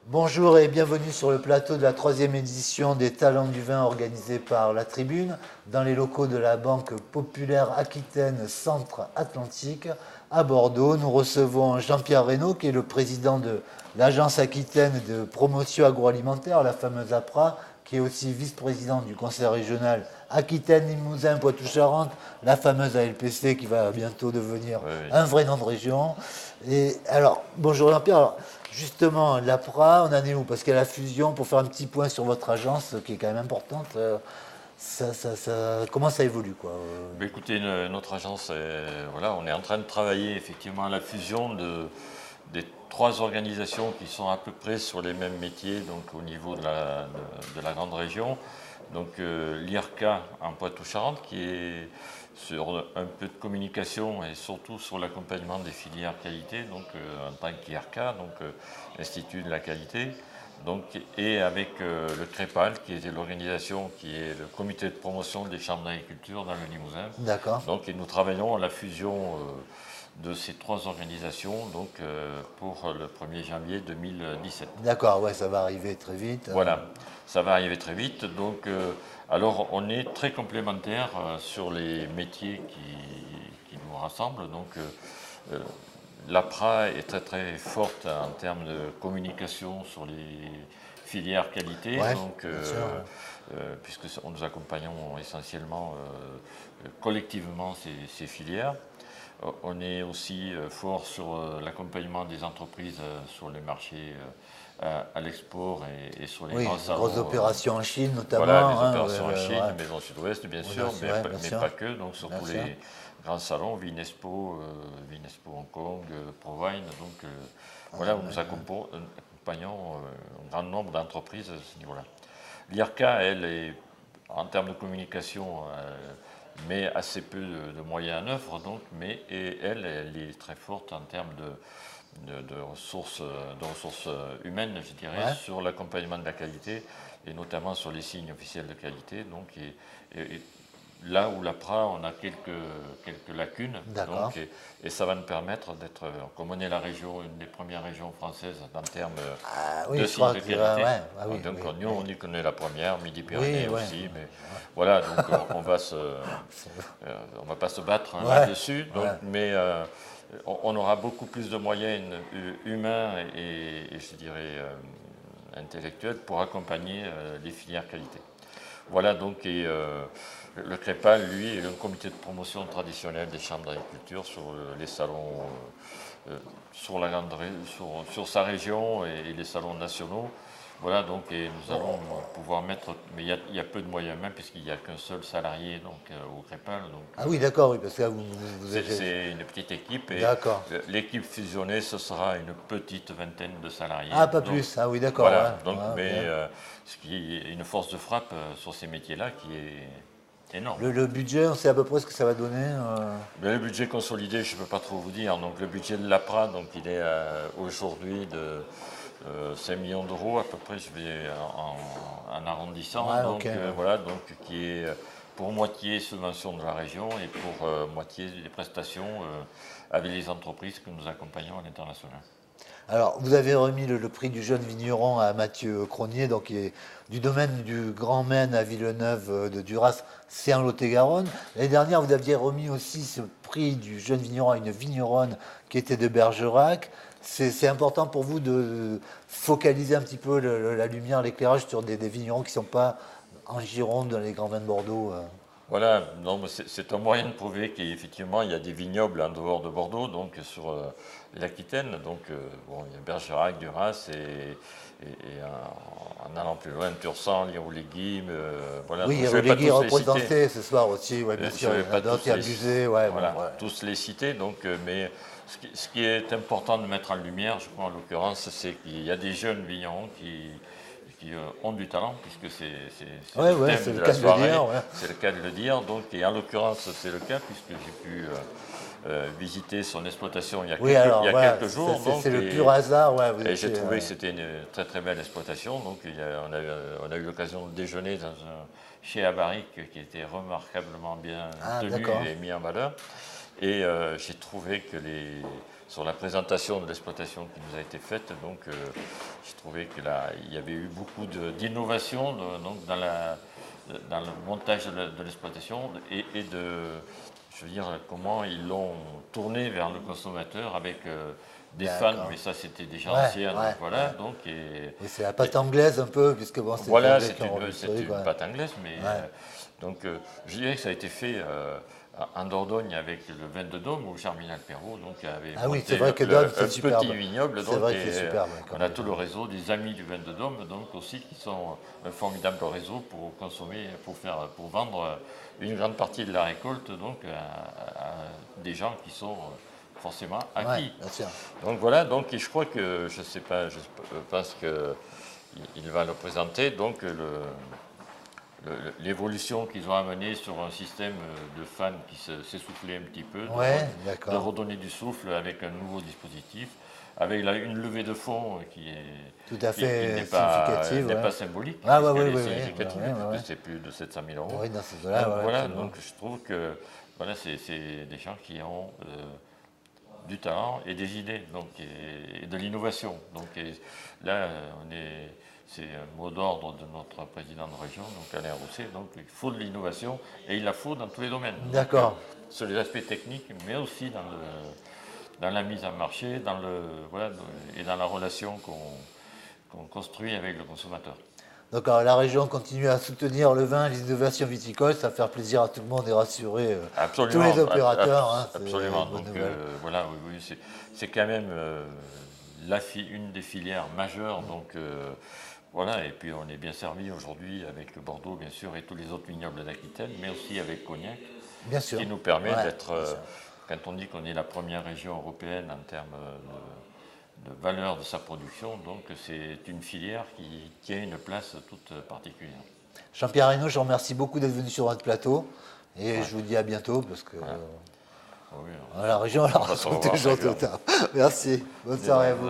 Bonjour et bienvenue sur le plateau de la troisième édition des Talents du vin organisée par La Tribune dans les locaux de la Banque Populaire Aquitaine Centre-Atlantique à Bordeaux. Nous recevons Jean-Pierre Reynaud qui est le président de l'Agence Aquitaine de promotion agroalimentaire, la fameuse APRA, qui est aussi vice-président du conseil régional Aquitaine, Limousin, Poitou-Charentes, la fameuse ALPC qui va bientôt devenir Oui, oui. un vrai nom de région. Et alors, bonjour Jean-Pierre. Alors, justement, l'APRA, on en est où? Parce qu'il y a la fusion, pour faire un petit point sur votre agence, qui est quand même importante, comment ça évolue, quoi? Ben, écoutez, notre agence, voilà, on est en train de travailler effectivement à la fusion des trois organisations qui sont à peu près sur les mêmes métiers, donc au niveau de la grande région. Donc l'IRCA en Poitou-Charentes, qui est sur un peu de communication et surtout sur l'accompagnement des filières qualité, donc en tant qu'IRCA, donc Institut de la qualité. Donc, et avec le CREPAL, qui est l'organisation qui est le comité de promotion des chambres d'agriculture dans le Limousin. D'accord. Donc, et nous travaillons à la fusion de ces trois organisations donc, pour le 1er janvier 2017. D'accord, ouais, ça va arriver très vite. Voilà, ça va arriver très vite. Donc, alors, on est très complémentaires sur les métiers qui nous rassemblent. Donc, l'APRA est très très forte en termes de communication sur les filières qualité, Ouais, donc, bien sûr, puisque nous accompagnons essentiellement collectivement ces filières. On est aussi fort sur l'accompagnement des entreprises sur les marchés à l'export et sur les oui, grands salons. grosses opérations en Chine notamment. Voilà, les hein, opérations en Chine, ouais. Maison Sud-Ouest, bien Oui, sûr, ouais, bien mais sûr. pas que. Donc, sur Bien tous sûr. les grands salons, Vinespo, Vinespo Hong Kong, Provine. Donc, voilà, où nous accompagnons un grand nombre d'entreprises à ce niveau-là. L'IRCA, elle, est, en termes de communication, met assez peu de moyens en œuvre, donc, mais et elle est très forte en termes de ressources humaines, je dirais, Ouais. sur l'accompagnement de la qualité et notamment sur les signes officiels de qualité. Donc, et là où l'APRA, on a quelques lacunes, D'accord. donc, et ça va nous permettre d'être, comme on est la région, une des premières régions françaises en termes Ah, oui, de je signes crois de que qualité. ouais, ah, oui, Donc oui, nous, oui. on y connaît la première, Midi-Pyrénées Oui, ouais. aussi, mais voilà, donc on va on va pas se battre hein, Ouais, là-dessus, donc, ouais. mais on aura beaucoup plus de moyens humains et je dirais intellectuels pour accompagner les filières qualité. Voilà donc le CREPAL, lui, est le comité de promotion traditionnel des chambres d'agriculture sur les salons, sur, sur sa région et les salons nationaux. Voilà donc et nous allons pouvoir mettre, mais il y a peu de moyens même puisqu'il n'y a qu'un seul salarié donc, au CREPAL. Donc, Ah oui, d'accord, oui, parce que là, vous êtes... c'est une petite équipe et D'accord. l'équipe fusionnée, ce sera une petite vingtaine de salariés. Ah, pas Donc, plus. Ah oui, d'accord. voilà, Ouais, donc, ouais, mais bien. ce qui est une force de frappe sur ces métiers-là qui est énorme. Le budget, on sait à peu près ce que ça va donner. Mais le budget consolidé, je ne peux pas trop vous dire. Donc le budget de l'APRA, donc il est aujourd'hui de 5 millions d'euros à peu près, je vais en arrondissant. Ouais, Donc ok, ouais. voilà, donc qui est pour moitié subvention de la région et pour moitié des prestations avec les entreprises que nous accompagnons à l'international. Alors, vous avez remis le prix du jeune vigneron à Mathieu Cronier, donc qui est du domaine du Grand Maine à Villeneuve de Duras, c'est en Lot-et-Garonne. L'année dernière, vous aviez remis aussi ce prix du jeune vigneron à une vigneronne qui était de Bergerac. C'est important pour vous de focaliser un petit peu la lumière, l'éclairage sur des vignerons qui ne sont pas en Gironde, dans les grands vins de Bordeaux. Voilà, non, mais c'est un moyen de prouver qu'effectivement il y a des vignobles en dehors de Bordeaux, donc sur l'Aquitaine. Donc bon, il y a Bergerac, Duras et en allant plus loin, Tursan, Liroux-les-Guimes, voilà. Oui, Donc, je ne vais pas Relégué tous les citer. représenté ce soir aussi, ouais, bien Je sûr. ne Il vais y en a pas d'autres, tous il y a les, Buzet, ouais, voilà, bon, ouais. tous les citer. Donc, mais ce qui est important de mettre en lumière, je crois en l'occurrence, c'est qu'il y a des jeunes vignerons qui ont du talent, puisque c'est Ouais, le ouais, thème c'est de le la cas de le soirée, dire, ouais. c'est le cas de le dire. Donc, et en l'occurrence, c'est le cas, puisque j'ai pu visiter son exploitation Oui, alors il y a voilà, quelques jours. Donc, c'est le pur hasard, ouais. Vous et j'ai étiez, trouvé que c'était une très très belle exploitation. Donc, on a eu l'occasion de déjeuner chez Abaric, qui était remarquablement bien Ah, tenu d'accord. et mis en valeur. Et j'ai trouvé que sur la présentation de l'exploitation qui nous a été faite. Donc, je trouvais qu'il y avait eu beaucoup d'innovation donc dans le montage de l'exploitation et de, je veux dire, comment ils l'ont tourné vers le consommateur avec des fans, mais ça c'était déjà ancien. Voilà, donc, et c'est la pâte anglaise un peu, puisque bon, c'est voilà, c'était une pâte anglaise, mais donc je dirais que ça a été fait en Dordogne avec le vin de Dôme où Germinal Perrault donc avait oui, c'est vrai que Dôme, c'est superbe. Petit vignoble. C'est vrai que c'est superbe. On a tout le réseau des amis du vin de Dôme, donc aussi qui sont un formidable réseau pour consommer, pour vendre une grande partie de la récolte donc à des gens qui sont forcément acquis. Bien sûr. Donc voilà, donc et je crois que je sais pas, je pense que il va le présenter donc l'évolution qu'ils ont amenée sur un système de fans qui s'essoufflait un petit peu, de redonner du souffle avec un nouveau dispositif, avec une levée de fonds qui est tout à fait n'est pas symbolique, c'est plus de 700 000 euros. Oui, dans ce cas-là, voilà, donc je trouve que voilà, c'est des gens qui ont du talent et des idées, donc, et de l'innovation. Donc là, c'est un mot d'ordre de notre président de région, donc Alain Rousset. Donc il faut de l'innovation et il la faut dans tous les domaines. D'accord. Sur les aspects techniques, mais aussi dans la mise en marché, et dans la relation qu'on construit avec le consommateur. Donc la région continue à soutenir le vin, les innovations viticoles, ça va faire plaisir à tout le monde et rassurer tous les opérateurs. Absolument. Donc voilà, oui, c'est quand même une des filières majeures. Donc voilà, et puis on est bien servi aujourd'hui avec le Bordeaux, bien sûr, et tous les autres vignobles d'Aquitaine, mais aussi avec Cognac, bien sûr. Qui nous permet d'être, quand on dit qu'on est la première région européenne en termes de valeur de sa production, donc c'est une filière qui a une place toute particulière. Jean-Pierre Reynaud, je vous remercie beaucoup d'être venu sur notre plateau et je vous dis à bientôt parce que la région, elle raconte toujours tout le temps. Merci, bonne soirée à vous.